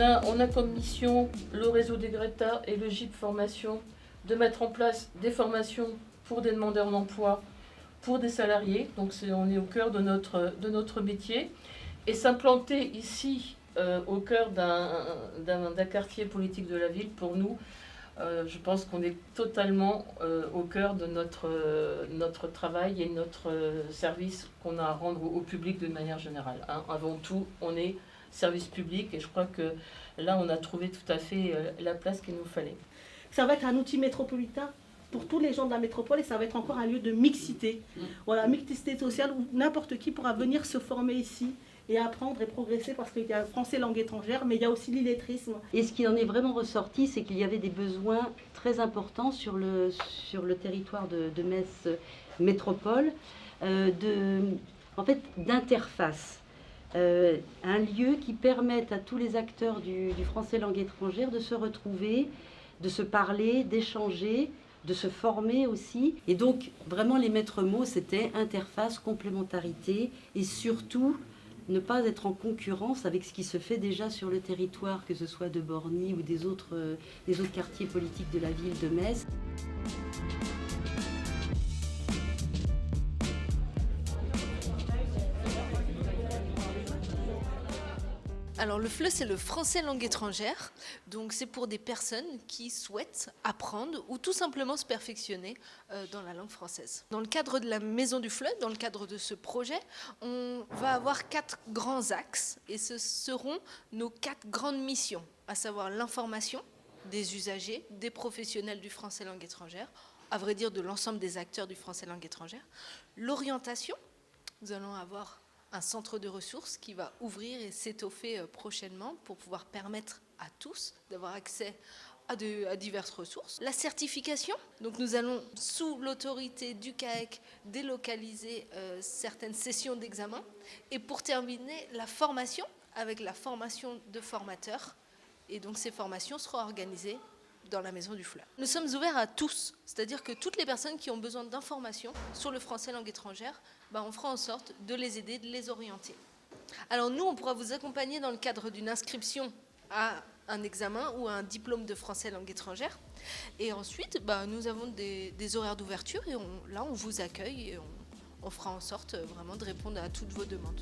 on a comme mission le réseau des Greta et le GIP Formation de mettre en place des formations pour des demandeurs d'emploi, pour des salariés. Donc on est au cœur de notre métier. Et s'implanter ici, au cœur d'un quartier politique de la ville, pour nous, je pense qu'on est totalement au cœur de notre travail et notre service qu'on a à rendre au public de manière générale. Hein. Avant tout, on est service public et je crois que là, on a trouvé tout à fait la place qu'il nous fallait. Ça va être un outil métropolitain pour tous les gens de la métropole et ça va être encore un lieu de mixité. Voilà, mixité sociale où n'importe qui pourra venir se former ici et apprendre et progresser parce qu'il y a français langue étrangère, mais il y a aussi l'illettrisme. Et ce qui en est vraiment ressorti, c'est qu'il y avait des besoins très importants sur le territoire de Metz Métropole, d'interface. Un lieu qui permette à tous les acteurs du français langue étrangère de se retrouver, de se parler, d'échanger, de se former aussi. Et donc, vraiment, les maîtres mots, c'était interface, complémentarité et surtout ne pas être en concurrence avec ce qui se fait déjà sur le territoire, que ce soit de Borny ou des autres quartiers politiques de la ville de Metz. Alors le FLE, c'est le français langue étrangère, donc c'est pour des personnes qui souhaitent apprendre ou tout simplement se perfectionner dans la langue française. Dans le cadre de la Maison du FLE, dans le cadre de ce projet, on va avoir 4 grands axes et ce seront nos 4 grandes missions, à savoir l'information des usagers, des professionnels du français langue étrangère, à vrai dire de l'ensemble des acteurs du français langue étrangère, l'orientation, nous allons avoir un centre de ressources qui va ouvrir et s'étoffer prochainement pour pouvoir permettre à tous d'avoir accès à diverses ressources. La certification, donc nous allons, sous l'autorité du CAEC, délocaliser certaines sessions d'examen. Et pour terminer, la formation, avec la formation de formateurs. Et donc ces formations seront organisées dans la Maison du FLE. Nous sommes ouverts à tous, c'est-à-dire que toutes les personnes qui ont besoin d'informations sur le français langue étrangère, on fera en sorte de les aider, de les orienter. Alors nous, on pourra vous accompagner dans le cadre d'une inscription à un examen ou à un diplôme de français langue étrangère. Et ensuite, nous avons des horaires d'ouverture et là, on vous accueille et on fera en sorte vraiment de répondre à toutes vos demandes.